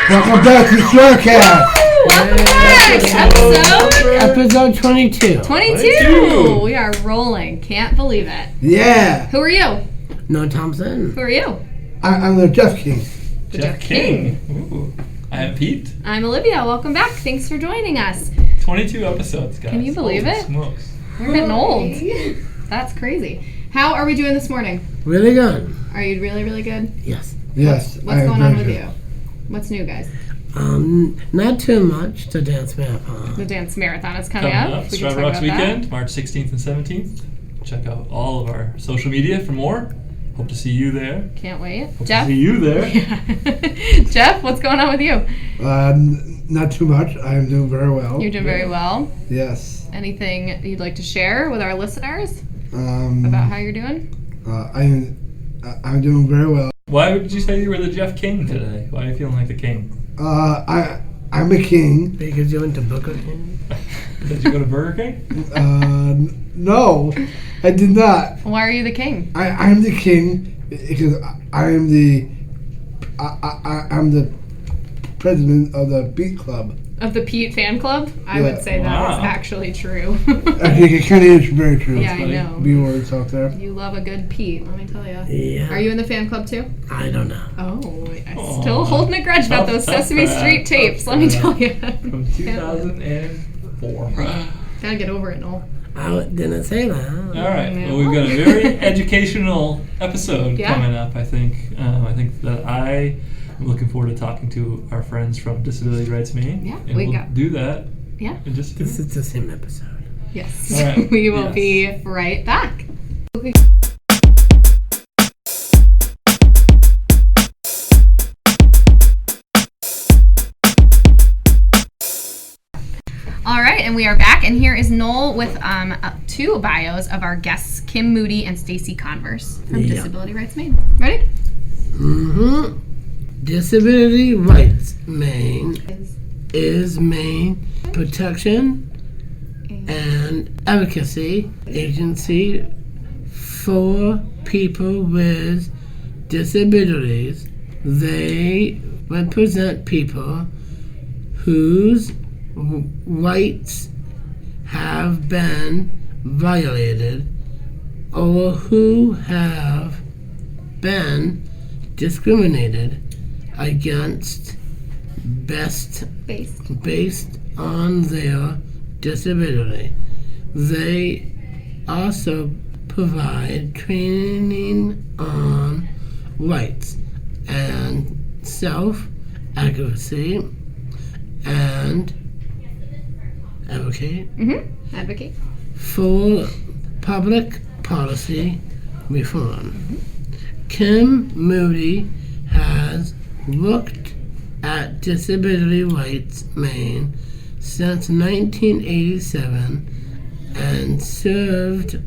Welcome back to Shortcast. Welcome back. Episode 22. 22. We are rolling. Can't believe it. Yeah. Who are you? Noah Thompson. Who are you? I'm the Jeff King. Jeff King. Ooh. I am Pete. I'm Olivia. Welcome back. Thanks for joining us. 22 episodes, guys. Can you believe Holy it? Smokes. We're getting old. That's crazy. How are we doing this morning? Really good. Are you really, really good? Yes. Yes. What's going on with you? What's new, guys? Not too much. The dance marathon. The dance marathon is coming Coming up. up. We can Strive talk Rocks about weekend, March 16th and 17th. Check out all of our social media for more. Hope to see you there. that. Can't wait. Hope Jeff? to see you there. Jeff, what's going on with you? Not too much. I am doing very well. You're doing very well. Yes. Anything you'd like to share with our listeners Um. about how you're doing? I'm doing very well. Why did you say you were the Jeff King today? Why are you feeling like the king? I'm a king. Because you went to Booker King? Did you go to Burger King? No, I did not. Why are you the king? I'm the king because I'm the president of the Beat Club. Of the Pete fan club? I would say that is Wow. actually true. I think it kind of is very true. Yeah, I know. B words out there. You love a good Pete, let me tell you. Yeah. Are you in the fan club too? I don't know. Oh, I'm Aw. still holding a grudge about those Sesame Street tapes, let me tell you. From 2004. Gotta get over it, Noel. I didn't say that. All right. Well, we've got a very educational episode Yeah. coming up. I think that I am looking forward to talking to our friends from Disability Rights Maine. Yeah, and we we'll got- do that. Yeah. In just a This minute. is the same episode. Yes. All right. We will Yes. be right back. All right, and we are back, and here is Noel with two bios of our guests, Kim Moody and Stacy Converse from Yeah. Disability Rights Maine. Ready? Mm-hmm. Disability Rights Maine is Maine protection and advocacy agency for people with disabilities. They represent people whose rights have been violated or who have been discriminated against based on their disability. They also provide training on rights and self-advocacy and Advocate. for public policy reform. Kim Moody has worked at Disability Rights Maine since 1987 and served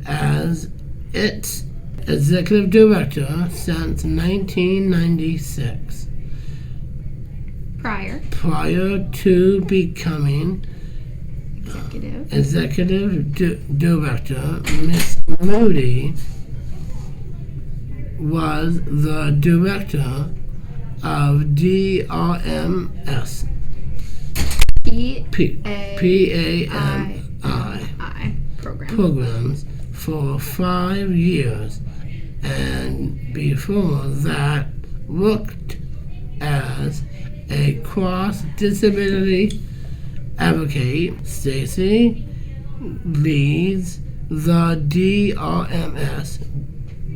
as its executive director since 1996. Prior to becoming executive director, Ms. Moody was the director of DRMS PAMI programs for 5 years, and before that worked as a cross-disability advocate. Stacy leads the DRMS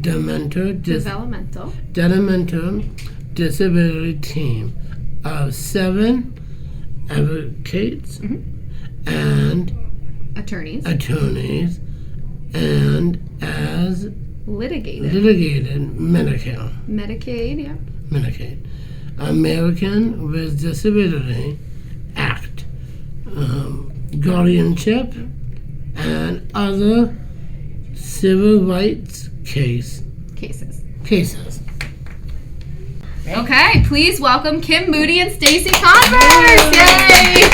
Developmental Disability Team of 7 advocates and Attorneys. and as Litigated. Medicaid, yeah. Medicaid, American with Disability Act, guardianship, and other civil rights cases. Okay, please welcome Kim Moody and Stacy Converse. Yay!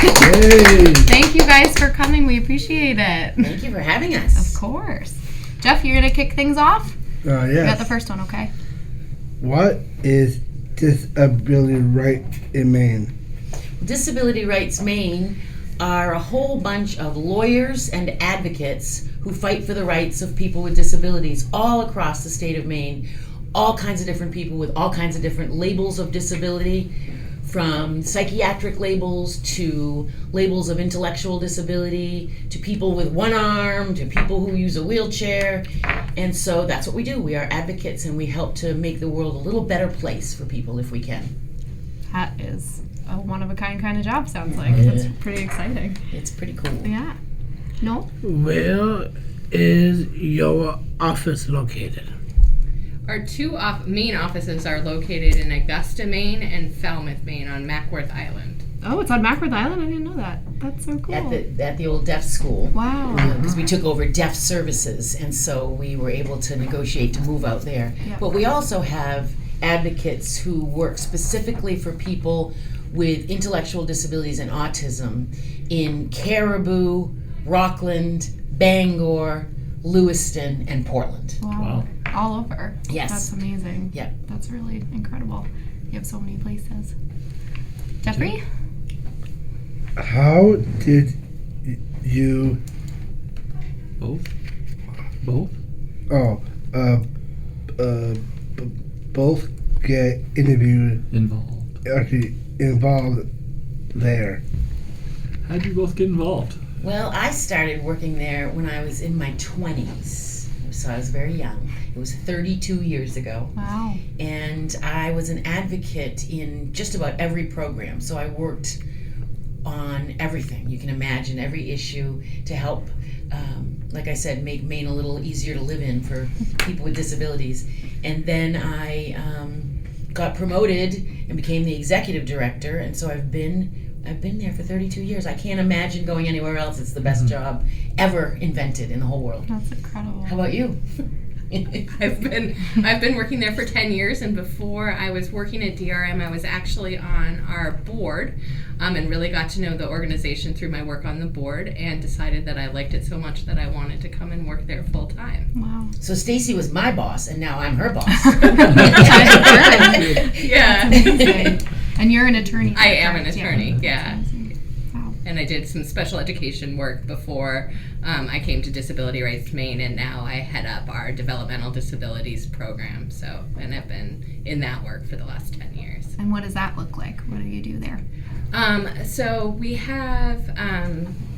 Thank you guys for coming. We appreciate it. Thank you for having us. Of course. Jeff, you're going to kick things off? You Yes. got the first one, okay? What is disability right in Maine? Disability Rights Maine are a whole bunch of lawyers and advocates who fight for the rights of people with disabilities all across the state of Maine. All kinds of different people with all kinds of different labels of disability, from psychiatric labels to labels of intellectual disability to people with one arm to people who use a wheelchair. And so that's what we do. We are advocates, and we help to make the world a little better place for people if we can. That is a one-of-a-kind kind of job, sounds like. That's pretty exciting. It's pretty cool. Yeah. No? Where is your office located? Our two main offices are located in Augusta, Maine and Falmouth, Maine on Mackworth Island. Oh, it's on Mackworth Island? I didn't know that. That's so cool. At the old deaf school. Wow. Because we took over deaf services, and so we were able to negotiate to move out there. Yeah. But we also have advocates who work specifically for people with intellectual disabilities and autism in Caribou, Rockland, Bangor, Lewiston, and Portland. Wow. All over. Yes. That's amazing. Yep. That's really incredible. You have so many places. Jeffrey? How did you? Both. Oh, both get interviewed. Actually involved there. How'd you both get involved? Well, I started working there when I was in my 20s, so I was very young. It was 32 years ago. Wow. And I was an advocate in just about every program. So I worked on everything. You can imagine every issue to help, like I said, make Maine a little easier to live in for people with disabilities. And then I got promoted and became the executive director. And so I've been there for 32 years. I can't imagine going anywhere else. It's the best job ever invented in the whole world. That's incredible. How about you? I've been working there for 10 years, and before I was working at DRM, I was actually on our board, and really got to know the organization through my work on the board, and decided that I liked it so much that I wanted to come and work there full time. Wow. So Stacy was my boss, and now I'm her boss. Yeah. Amazing. And you're an attorney. I am an correct? attorney, That's yeah. amazing. Wow. And I did some special education work before I came to Disability Rights Maine, and now I head up our Developmental Disabilities program. So, and I've been in that work for the last 10 years. And what does that look like? What do you do there? So we have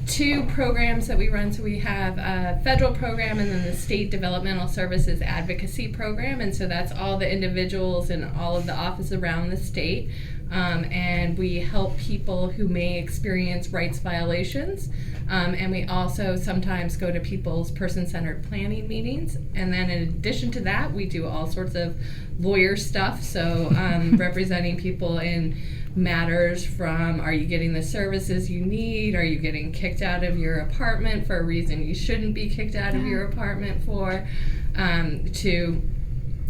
two programs that we run. So we have a federal program and then the state Developmental Services Advocacy program. And so that's all the individuals in all of the offices around the state. And we help people who may experience rights violations. And we also sometimes go to people's person-centered planning meetings. And then in addition to that, we do all sorts of lawyer stuff. So representing people in matters from, are you getting the services you need? Are you getting kicked out of your apartment for a reason you shouldn't be kicked out of your apartment for?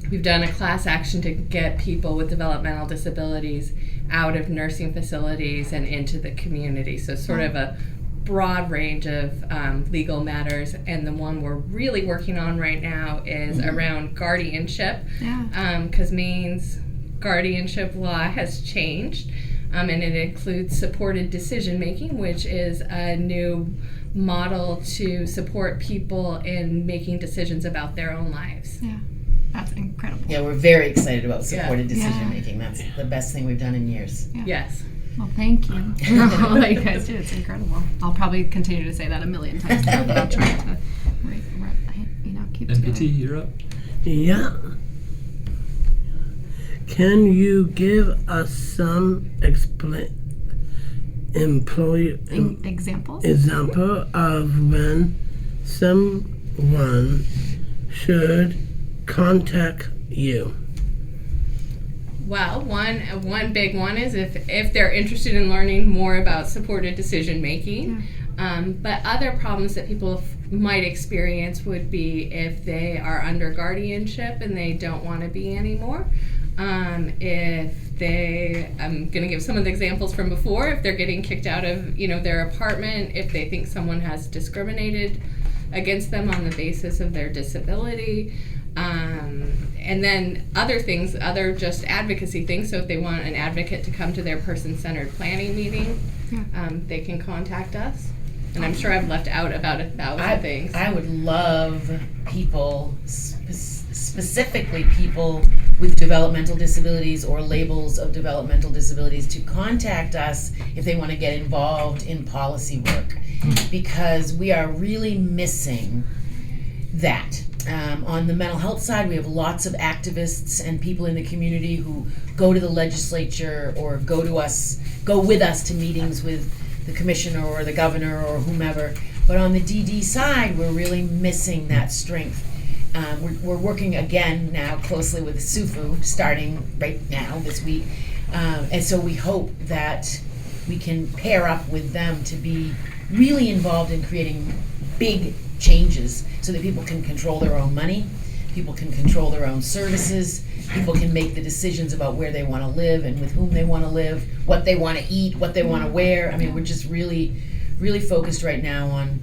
We've done a class action to get people with developmental disabilities out of nursing facilities and into the community. So sort of a broad range of legal matters. And the one we're really working on right now is around guardianship. Yeah. Because Maine's guardianship law has changed. And it includes supported decision making, which is a new model to support people in making decisions about their own lives. Yeah. That's incredible. Yeah, we're very excited about supported Yeah. decision making. That's the best thing we've done in years. Yeah. Yes. Well, thank you for all that you guys do. It's incredible. I'll probably continue to say that a million times now, but I'll try to keep MPT, together. you're up. Yeah. Can you give us some Examples? example of when someone should contact you? Well, one big one is if they're interested in learning more about supported decision making. But other problems that people might experience would be if they are under guardianship and they don't want to be anymore. If they, I'm going to give some of the examples from before, if they're getting kicked out of, their apartment, if they think someone has discriminated against them on the basis of their disability. And then other things, other just advocacy things. So if they want an advocate to come to their person-centered planning meeting, they can contact us. And I'm sure I've left out about 1,000 things. I would love people, specifically people with developmental disabilities or labels of developmental disabilities, to contact us if they want to get involved in policy work, because we are really missing that. On the mental health side, we have lots of activists and people in the community who go to the legislature or go with us to meetings with the commissioner or the governor or whomever. But on the DD side, we're really missing that strength. We're working again now closely with SUFU, starting right now this week. And so we hope that we can pair up with them to be really involved in creating big changes so that people can control their own money, people can control their own services, people can make the decisions about where they want to live and with whom they want to live, what they want to eat, what they want to wear. I mean, we're just really, really focused right now on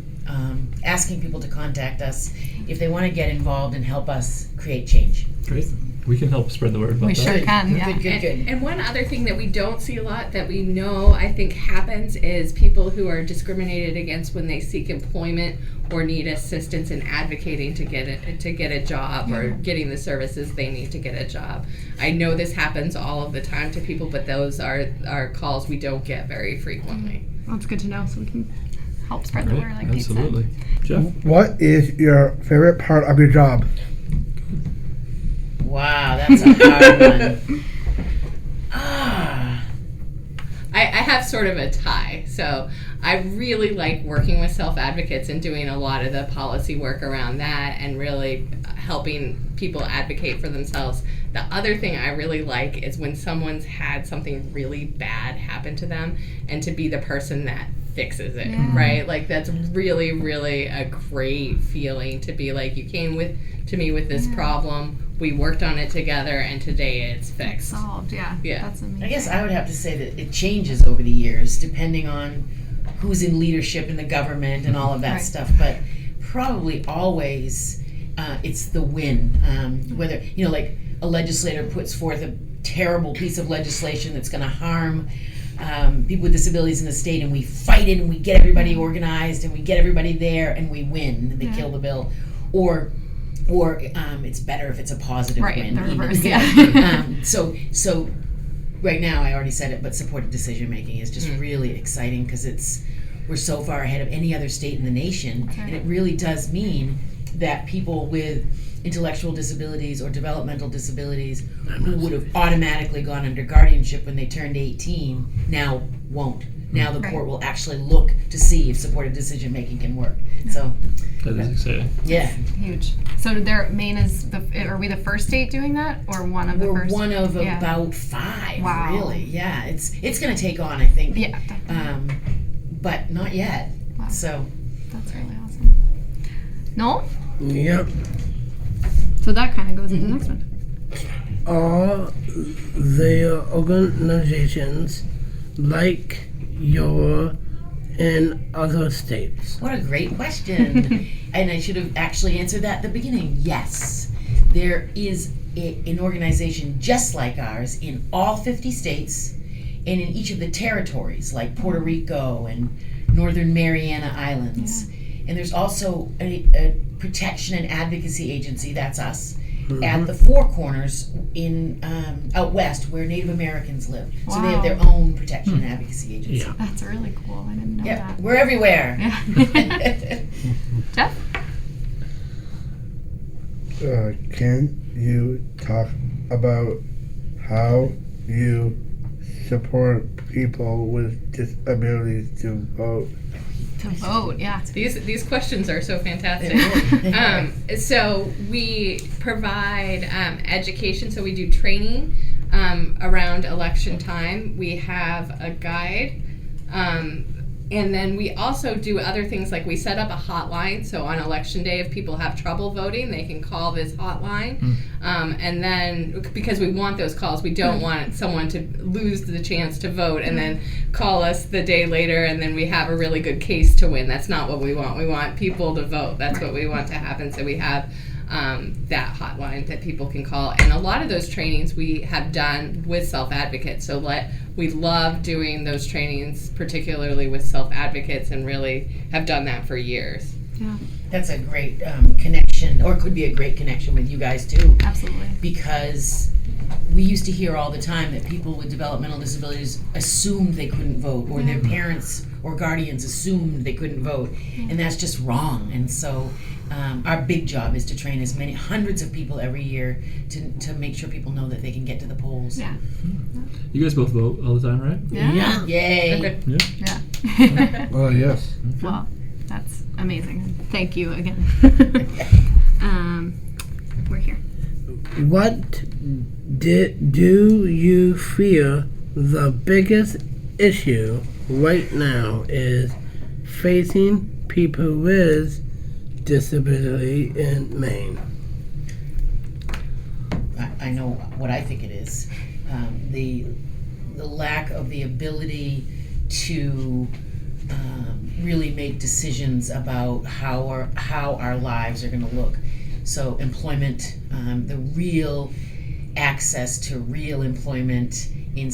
asking people to contact us if they want to get involved and help us create change. Great. We can help spread the word about We that. sure can, yeah. Good. And one other thing that we don't see a lot that we know I think happens is people who are discriminated against when they seek employment or need assistance in advocating to get a job or getting the services they need to get a job. I know this happens all of the time to people, but those are calls we don't get very frequently. Well, it's good to know so we can help spread the word like Pete said. Absolutely. Jeff? What is your favorite part of your job? Wow, that's a hard one. I have sort of a tie. So I really like working with self-advocates and doing a lot of the policy work around that and really helping people advocate for themselves. The other thing I really like is when someone's had something really bad happen to them and to be the person that fixes it, right? Like that's really, really a great feeling to be like, you came to me with this problem, we worked on it together, and today it's fixed. Solved, yeah. That's amazing. I guess I would have to say that it changes over the years depending on who's in leadership in the government and all of that stuff, but probably always it's the win. Whether, like a legislator puts forth a terrible piece of legislation that's going to harm people with disabilities in the state, and we fight it and we get everybody organized and we get everybody there and we win and they kill the bill, or it's better if it's a positive win. The reverse, So right now, I already said it, but supported decision making is just really exciting because we're so far ahead of any other state in the nation, and it really does mean that people with intellectual disabilities or developmental disabilities who would have automatically gone under guardianship when they turned 18 now won't. Now the court will actually look to see if supported decision making can work. So that is exciting. Yeah, huge. So Maine is are we the first state doing that, or one of the first? We're one of about 5. Wow. Really, yeah. It's going to take on, I think. Yeah, definitely. But not yet. Wow. So that's really awesome. Noel? Yep. So that kind of goes into the next one. Are there organizations like your in other states? what a great question. And I should have actually answered that at the beginning. Yes, there is an organization just like ours in all 50 states and in each of the territories like Puerto Rico and Northern Mariana Islands. And there's also a protection and advocacy agency, that's us, at the Four Corners in out west where Native Americans live. So they have their own protection and advocacy agency. Yeah. That's really cool. I didn't know that. We're everywhere. Yeah. Jeff? Can you talk about how you support people with disabilities to vote? To vote, yeah. These questions are so fantastic. So we provide education, so we do training around election time. We have a guide And then we also do other things, like we set up a hotline. So on election day, if people have trouble voting, they can call this hotline. And then, because we want those calls, we don't want someone to lose the chance to vote and then call us the day later and then we have a really good case to win. That's not what we want. We want people to vote. That's what we want to happen. So we have that hotline that people can call. And a lot of those trainings we have done with self-advocates. So we love doing those trainings, particularly with self-advocates, and really have done that for years. Yeah, That's a great connection, or it could be a great connection with you guys too. absolutely. Because we used to hear all the time that people with developmental disabilities assumed they couldn't vote, or their parents or guardians assumed they couldn't vote, and that's just wrong. And so our big job is to train as many hundreds of people every year to make sure people know that they can get to the polls. Yeah. You guys both vote all the time, right? Yeah. Yay! Okay. Yeah. Yeah. Well, yes. Well, that's amazing. Thank you again. We're here. What do you feel the biggest issue right now is facing people with disability in Maine? I know what I think it is. The lack of the ability to really make decisions about how our lives are going to look. So employment, the real access to real employment in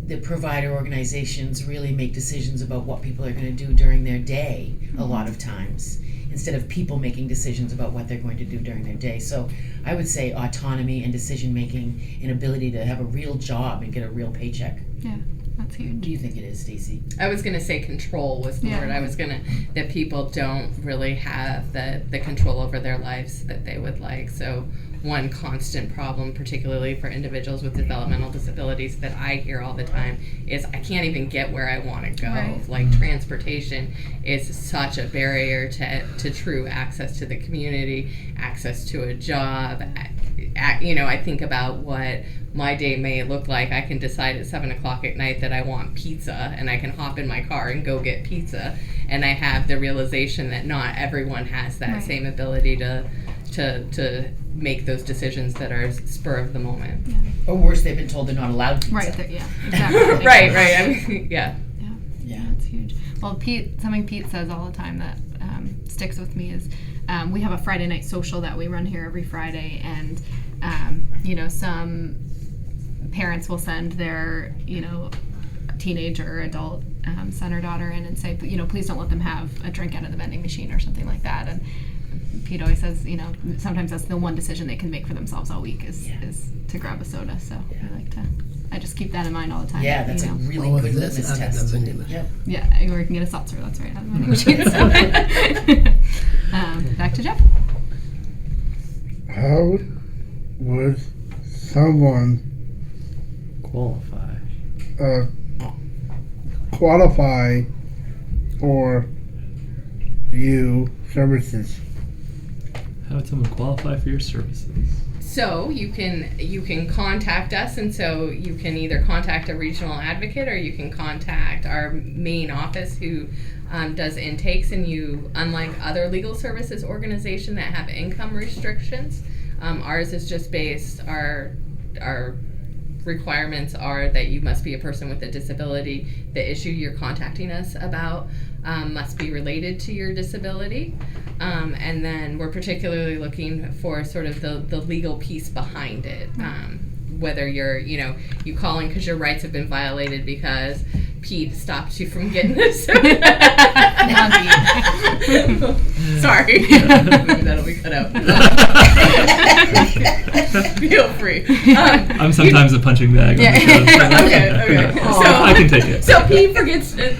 the provider organizations really make decisions about what people are going to do during their day a lot of times, instead of people making decisions about what they're going to do during their day. So I would say autonomy and decision making and ability to have a real job and get a real paycheck. Yeah, that's What do huge. you think it is, Stacey? I was going to say control was the word. I was going to, that people don't really have the control over their lives that they would like. So one constant problem, particularly for individuals with developmental disabilities, that I hear all the time is I can't even get where I want to go. Right. Like transportation is such a barrier to true access to the community, access to a job. I think about what my day may look like. I can decide at 7 o'clock at night that I want pizza, and I can hop in my car and go get pizza. And I have the realization that not everyone has that same ability to make those decisions that are spur of the moment. Or worse, they've been told they're not allowed pizza. Right. Yeah. Exactly. Right. I mean, yeah. Yeah. That's huge. Well, something Pete says all the time that sticks with me is we have a Friday night social that we run here every Friday, and some parents will send their teenage or adult son or daughter in and say, please don't let them have a drink out of the vending machine or something like that. And Pete always says, sometimes that's the one decision they can make for themselves all week is to grab a soda. So I just keep that in mind all the time. Yeah, that's a really Oh, good this litmus out of the test. vending machine. Yep. Yeah, or you can get a seltzer. That's right. Out of the vending machine. So. Back to Jeff. How would someone qualify for you services? How would someone qualify for your services? So you can contact us, and so you can either contact a regional advocate or you can contact our main office who does intakes. And unlike other legal services organizations that have income restrictions, ours is just based. Our requirements are that you must be a person with a disability. The issue you're contacting us about must be related to your disability. And then we're particularly looking for sort of the legal piece behind it. Whether you calling because your rights have been violated because Pete stopped you from getting this. Sorry. Maybe that'll be cut out. Feel free. I'm sometimes a punching bag. On the show. Okay. So I can take it. So Pete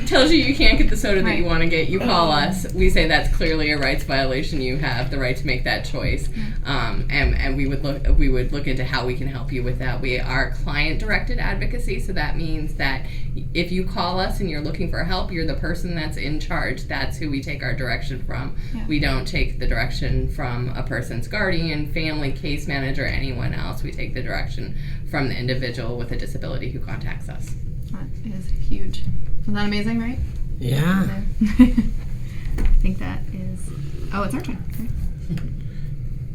tells you can't get the soda that you want to get. You call us. We say that's clearly a rights violation. You have the right to make that choice, and we would look into how we can help you with that. We are client-directed advocacy, so that means that if you call us and you're looking for help, you're the person that's in charge. That's who we take our direction from. Yeah. We don't take the direction from a person's guardian, family, case manager, anyone else. We take the direction from the individual with a disability who contacts us. That is huge. Isn't that amazing, right? Yeah. I think that is. Oh, it's our turn. Okay.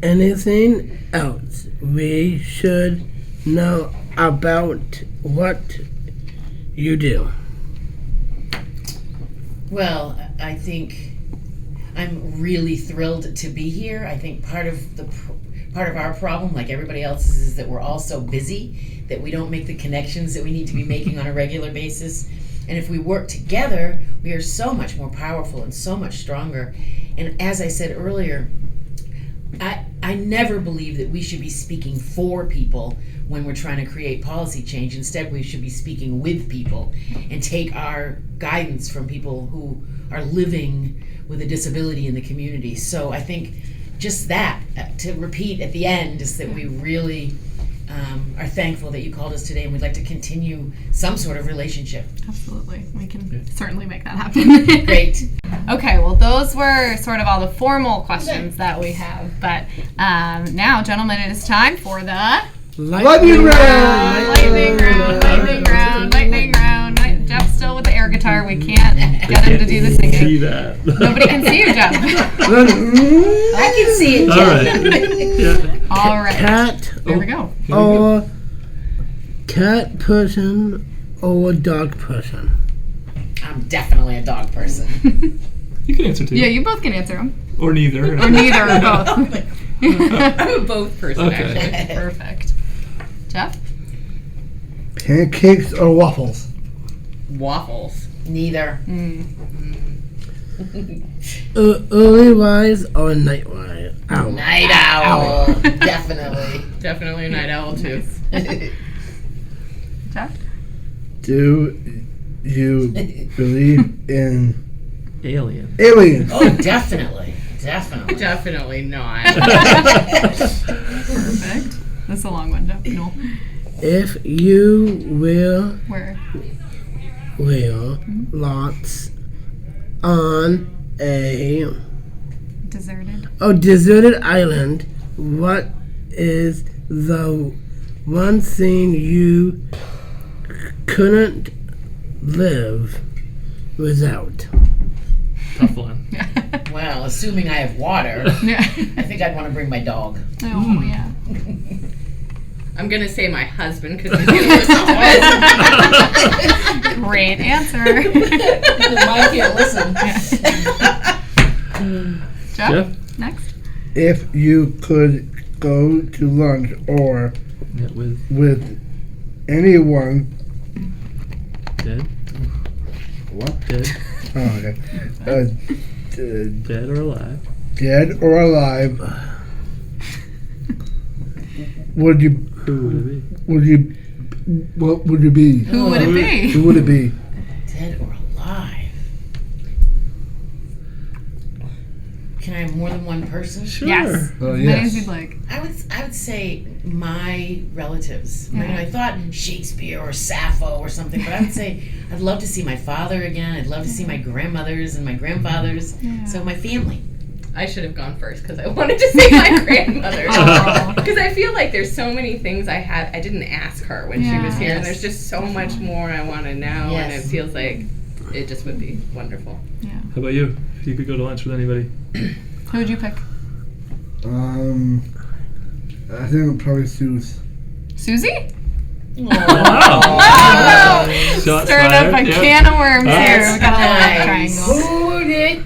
Anything else we should know about what you do? Well, I think I'm really thrilled to be here. I think part of our problem, like everybody else's, is that we're all so busy that we don't make the connections that we need to be making on a regular basis. And if we work together, we are so much more powerful and so much stronger. And as I said earlier, I never believe that we should be speaking for people when we're trying to create policy change. Instead, we should be speaking with people and take our guidance from people who are living with a disability in the community. So I think just that, to repeat at the end, is that we really are thankful that you called us today, and we'd like to continue some sort of relationship. Absolutely. We can certainly make that happen. Great. Okay, well, those were sort of all the formal questions that we have. But now, gentlemen, it is time for the Lightning round! lightning round. Jeff's still with the air guitar. We can't get him to do the See singing. that? Nobody can see you, Jeff. I can see it, All Jeff. right. Yeah. All right. Cat Here we go. or cat person or dog person? I'm definitely a dog person. You can answer too. Yeah, you both can answer them. Or neither. Or neither, or both. I'm a both person, Okay. actually. Perfect. Jeff? Pancakes or waffles? Waffles. Neither. Early rise or night rise? Ow. Night owl. Definitely. Definitely a night owl, too. Jeff? Do you believe in Alien. aliens? Oh, definitely. Definitely. Definitely not. Perfect. That's a long one, Jeff. No. If you Where? will lots on a Deserted. island, what is the one thing you couldn't live without? Tough one. Well, assuming I have water, Yeah. I think I'd want to bring my dog. Oh, yeah. I'm going to say my husband because he's dealing with someone. Great answer. Mine can't listen. Jeff? Jeff? Next. If you could go to lunch or Yeah, with with anyone, dead. what? Dead. Oh, okay. Dead or alive. Dead or alive, would you? Who would it be? Would you? What would you be? Who would it be? Who would it be? Dead or alive? Can I have more than one person? Sure. Yes. Oh, As many yes. as you'd like. I would say my relatives. Yeah. I mean, I thought Shakespeare or Sappho or something, but I would say I'd love to see my father again. I'd love to see my grandmothers and my grandfathers. Yeah. So my family. I should have gone first because I wanted to say my grandmother. Aw. Because I feel like there's so many things I didn't ask her when she was Yeah. here, and Yes. there's just so much more I want to know, and it Yes. feels like it just would be wonderful. Yeah. How about you? If you could go to lunch with anybody. Who would you pick? I think probably Sue's. Susie? Wow. Oh, Shots stirring up a fired. Yep. can of worms here. That's We got a little love nice. triangle. Hold it.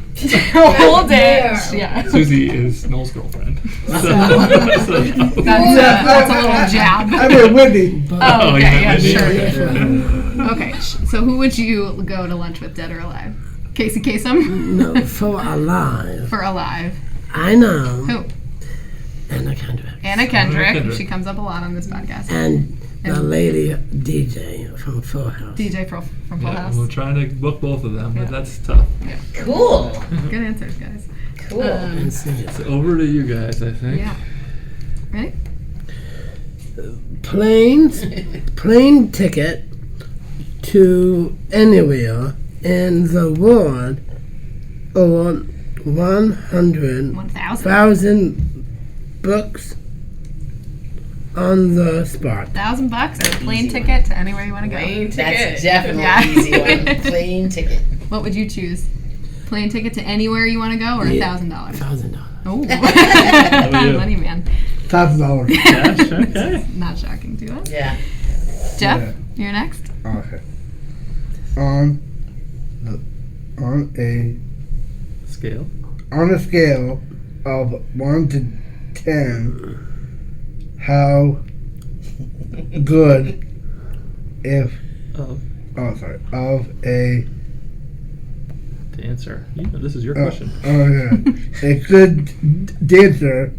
Hold it. Yeah. Susie is Noel's girlfriend. That's a little jab. I mean, Whitney. Oh, Oh, okay, you yeah, meant Whitney? sure. Okay. Okay, so who would you go to lunch with, dead or alive? Casey Kasem? No, for alive. For alive. I know. Who? Anna Kendrick. Anna Kendrick. Kendrick. She comes up a lot on this podcast. And the lady DJ from Full House. DJ from Full Yeah, House. we're trying to book both of them, Yeah. but that's tough. Cool. Good answers, guys. Cool. And sing it. So over to you guys, I think. Yeah. Ready? Plane ticket to anywhere in the world or 100,000 1,000. books on the spot. $1,000 or a plane Easy ticket to anywhere you want to go. Plane That's ticket. definitely Yeah. an easy one. Plane ticket. What would you choose? Plane ticket to anywhere you want to go, or $1,000? $1,000. Oh, about you? money man. $1,000. Cash? Okay. Not shocking to us. Yeah. Jeff, Yeah. you're next. Okay. On a scale of 1 to 10, how good of a Dancer. This is your question. a good dancer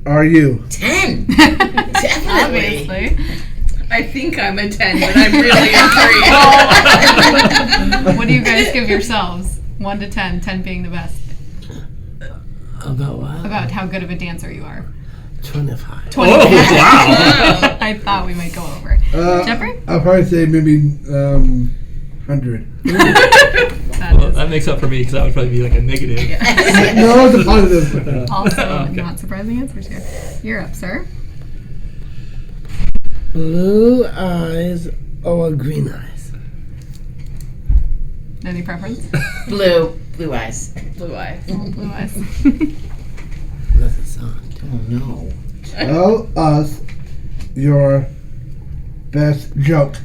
are you? 10. Definitely. Obviously. I think I'm a 10, but I'm really intrigued. What do you guys give yourselves? 1 to 10, 10 being the best. About what? About how good of a dancer you are. 25. 20. Oh, wow. I thought we might go over. Jeffrey? I'll probably say maybe 100. Well, that makes up for me because that would probably be like a negative. No, it's a positive. Also, Okay. not surprising answers here. You're up, sir. Blue eyes or green eyes? Any preference? Blue. Blue eyes. Blue eyes. Blue eyes. That's a song. Oh, no. Tell us your best joke.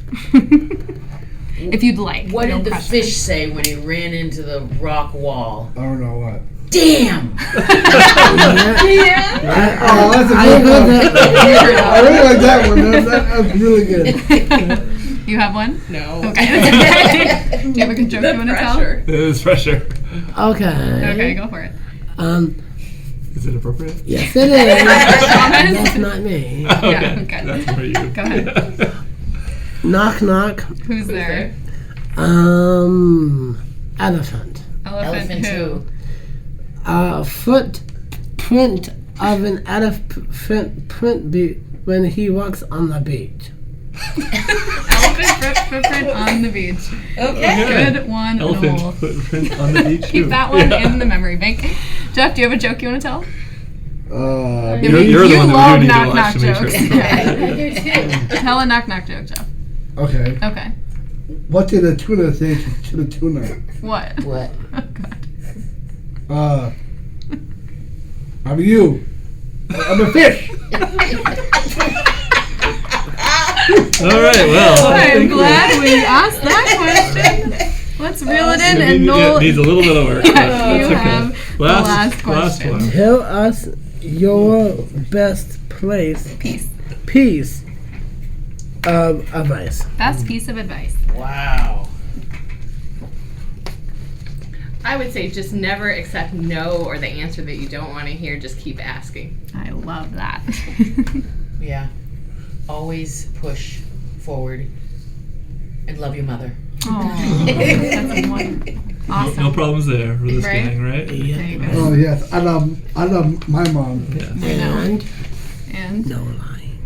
If you'd like. What no did the pressure. fish say when he ran into the rock wall? I don't know what. Damn! Oh, that's a I good heard one. that. I really like that one. That was really good. You have one? No. Okay. Do you have a good joke you want to tell? Pressure. It is pressure. Okay. Okay, go for it. Is it appropriate? Yes, it is. That's not me. Yeah, okay. That's for you. Go ahead. Knock, knock. Who's there? Elephant. Elephant who? Footprint of an elephant when he walks on the beach. Elephant footprint on the beach. Okay. Good one. Elephant Noel. footprint on the beach. Keep too. that one Yeah. in the memory bank. Jeff, do you have a joke you want to tell? You're the you one that love we do need to knock watch knock to make jokes. sure. Yeah. Tell a knock knock joke, Jeff. Okay. Okay. What did a tuna say to the tuna? What? What? Oh, God. I'm you. I'm a fish. All right, well. I'm glad we asked that question. Let's reel it in and It Noel. needs a little bit of work. You but that's okay. have the last question. one. Tell us your best piece of advice. Best piece of advice. Wow. I would say just never accept no or the answer that you don't want to hear. Just keep asking. I love that. Yeah. Always push forward and love your mother. Oh, that's wonderful. Awesome. No problems there for this Right? gang, right? There you go. Oh yes, I love my mom. And And no lying.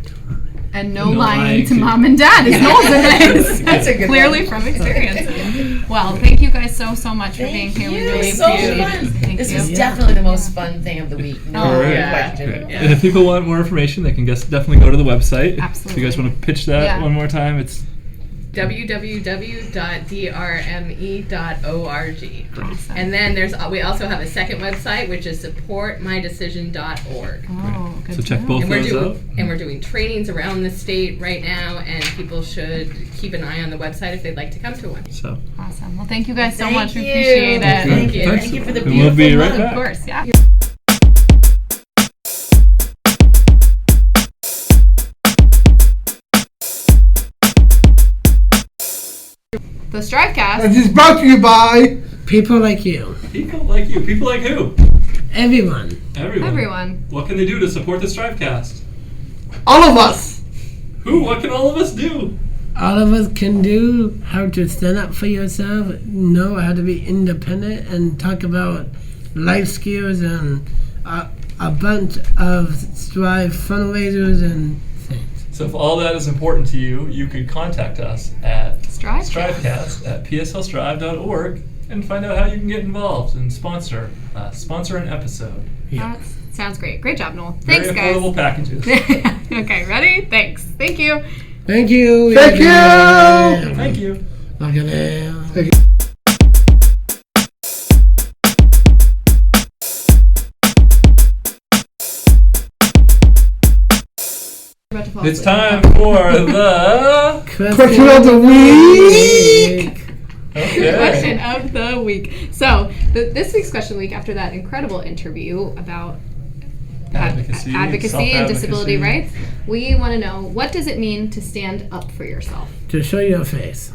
no No lying lying to to- mom and dad is Noel's advice. That's a good Clearly one. from experience. Well, thank you guys so much for being Thank here. We you. really So appreciate fun. it. Thank This you. was definitely the most fun thing of the week. No Oh, question. Great. And if people want more information, they can definitely go to the website. Absolutely. If you guys want to pitch that Yeah. one more time, it's www.drme.org. Awesome. And then we also have a second website, which is supportmydecision.org. Oh, good So to check know. both And we're those out. doing trainings around the state right now, and people should keep an eye on the website if they'd like to come to one. So Awesome. Well, thank you guys so Thank much. We you. appreciate it. Thank you. Thanks. Thank you for the And beautiful we'll be right mother. back. Of course, yeah. The Strivecast. And it's brought to you by People like you. people like you, people like who? Everyone. Everyone. What can they do to support the Strivecast? all of us. Who? What can all of us do? All of us can do how to stand up for yourself, know how to be independent, and talk about life skills and a bunch of Strive fundraisers and things. So if all that is important to you, you could contact us at Strivecast. strivecast@pslstrive.org and find out how you can get involved and sponsor an episode. Yeah. That Sounds great. Great job, Noel. Thanks, Very guys. affordable packages. Okay, ready? Thanks. Thank you. Thank you. Thank you. Thank you. Look at that. Thank you. About to fall It's asleep. time for the Question of the week. Question okay. of the week. So, this week's question of the week, after that incredible interview about advocacy and self-advocacy. disability rights, we want to know, what does it mean to stand up for yourself? To show your face.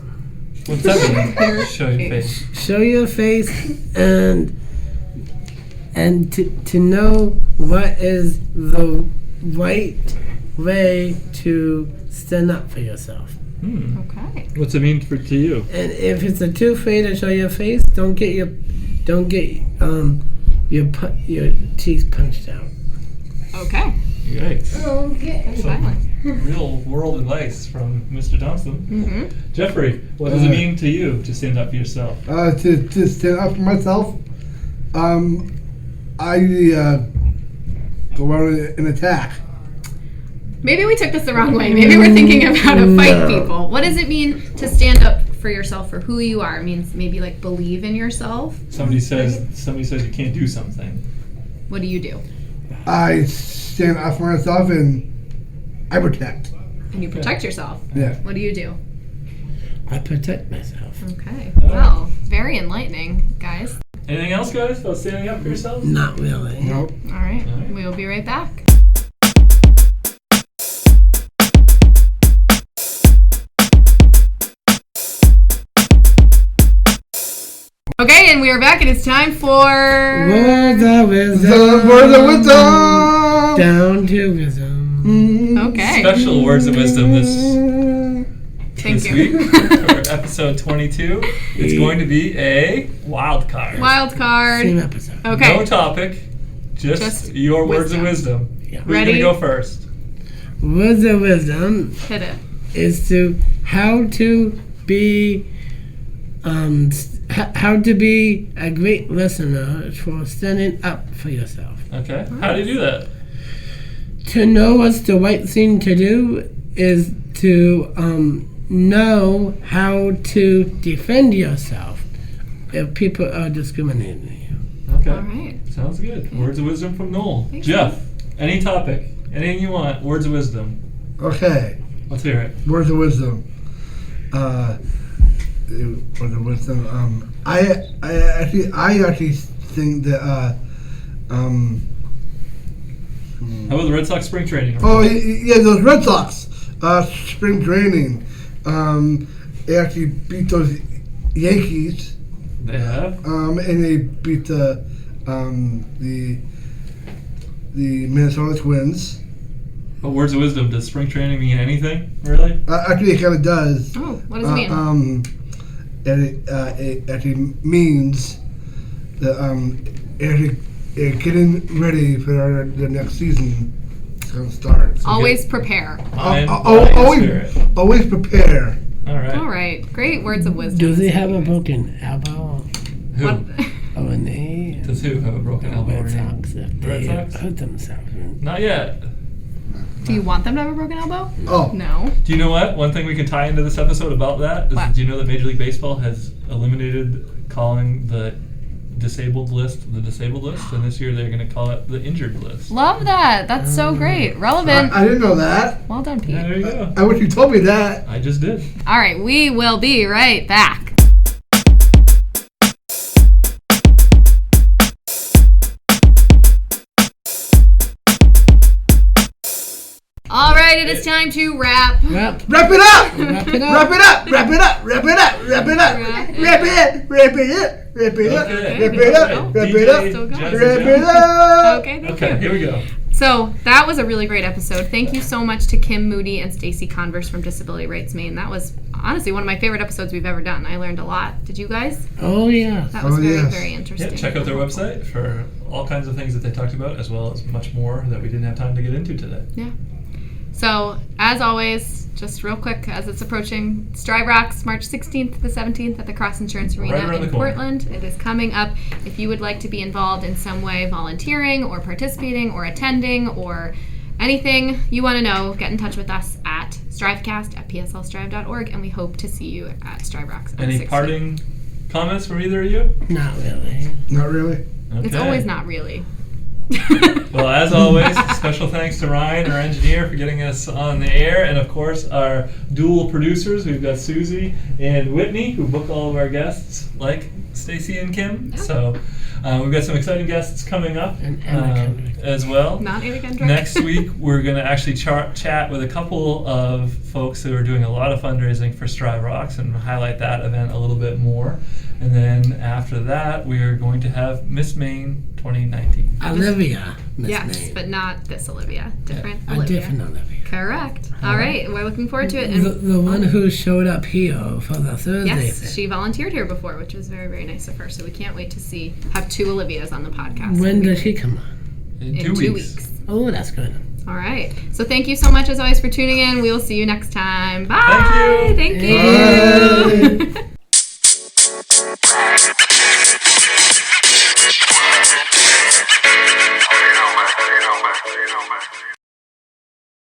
What's that mean? Show your face. Show your face and to know what is the right way to stand up for yourself. Okay. What's it mean to you? And if it's a too afraid to show your face, don't get your teeth punched out. Okay. Yikes. Okay. Some real world advice from Mr. Thompson. Mm-hmm. Jeffrey, what does it mean to you to stand up for yourself? To stand up for myself, I go out and attack. Maybe we took this the wrong way. Maybe we're thinking of how to fight people. What does it mean to stand up for yourself, for who you are? It means maybe like believe in yourself. Somebody says you can't do something. What do you do? I stand up for myself and I protect. And you protect yourself. Yeah. What do you do? I protect myself. Okay. Well, very enlightening, guys. Anything else, guys, about standing up for yourselves? Not really. Nope. All right. All right. We will be right back. Okay, and we are back, and it's time for... Words of wisdom. The word of wisdom. Down to wisdom. Okay. Special words of wisdom this Thank this you. week for episode 22. It's going to be a wild card. Wild card. Same episode. Okay. No topic, just your words of wisdom. Yeah. Who's Ready? going to go first? Words of wisdom Hit it. is how to be a great listener for standing up for yourself. Okay. How do you do that? To know what's the right thing to do is to know how to defend yourself if people are discriminating you. Okay. All right. Sounds good. Words of wisdom from Noel. Thanks. Jeff, any topic, anything you want, words of wisdom. Okay. Let's hear it. Words of wisdom. Words of wisdom. I actually think that How about the Red Sox spring training? Oh yeah, those Red Sox spring training. They actually beat those Yankees. They have? And they beat the Minnesota Twins. But words of wisdom, does spring training mean anything, really? Actually, it kind of does. Oh, what does it mean? And it actually means that getting ready for the next season is going to start. So Always prepare. always prepare. All right. All right. Great words of wisdom. Do they have a broken elbow Who? What? or a knee? Does who have a broken elbow or Red knee? Sox, if The Red they Sox? hurt themselves. Not yet. Do you want them to have a broken elbow? Oh, No. Do you know what? One thing we can tie into this episode about that is, What? do you know that Major League Baseball has eliminated calling the disabled list, and this year they're going to call it the injured list. Love that. That's so great. Relevant. I didn't know that. Well done, Pete. Yeah, there you go. I wish you told me that. I just did. All right. We will be right back. All right, it is time to wrap. Wrap Wrap it up. it up. Wrap it up. Wrap it up. Wrap it up. Wrap it up. Wrap it. Wrap it up. Wrap it up. Okay. Wrap it up. Wrap it up. Still going. Wrap it up. Okay, thank Okay, you. here we go. So that was a really great episode. Thank you so much to Kim Moody and Stacy Converse from Disability Rights Maine. That was honestly one of my favorite episodes we've ever done. I learned a lot. Did you guys? Oh, yeah. That was Oh, very, yes. very interesting. Yeah, check out their website for all kinds of things that they talked about, as well as much more that we didn't have time to get into today. So, as always, just real quick as it's approaching, Strive Rocks, March 16th to the 17th at the Cross Insurance Arena Right around in the corner. Portland. It is coming up. If you would like to be involved in some way, volunteering or participating or attending or anything you want to know, get in touch with us at strivecast@pslstrive.org, and we hope to see you at Strive Rocks on Any 16th. parting comments from either of you? Not really. Not really. It's Okay. always not really. Well, as always, special thanks to Ryan, our engineer, for getting us on the air, and of course our dual producers. We've got Susie and Whitney, who book all of our guests, like Stacy and Kim. Yeah. So we've got some exciting guests coming up And Anna Kendrick. as well. Not Anna Kendrick. Next week, we're going to actually chat with a couple of folks who are doing a lot of fundraising for Strive Rocks and highlight that event a little bit more. And then after that, we are going to have Miss Maine 2019. Olivia, Miss Yes, Maine. but not this Olivia. Different A Olivia. different Olivia. Correct. All right. We're looking forward to it. The one who showed up here for the Thursday Yes, thing. she volunteered here before, which was very, very nice of her. So we can't wait to have two Olivias on the podcast. When does she come on? In In 2 weeks. Oh, that's good. All right. So thank you so much, as always, for tuning in. We will see you next time. Bye. Thank you. Thank you. Bye.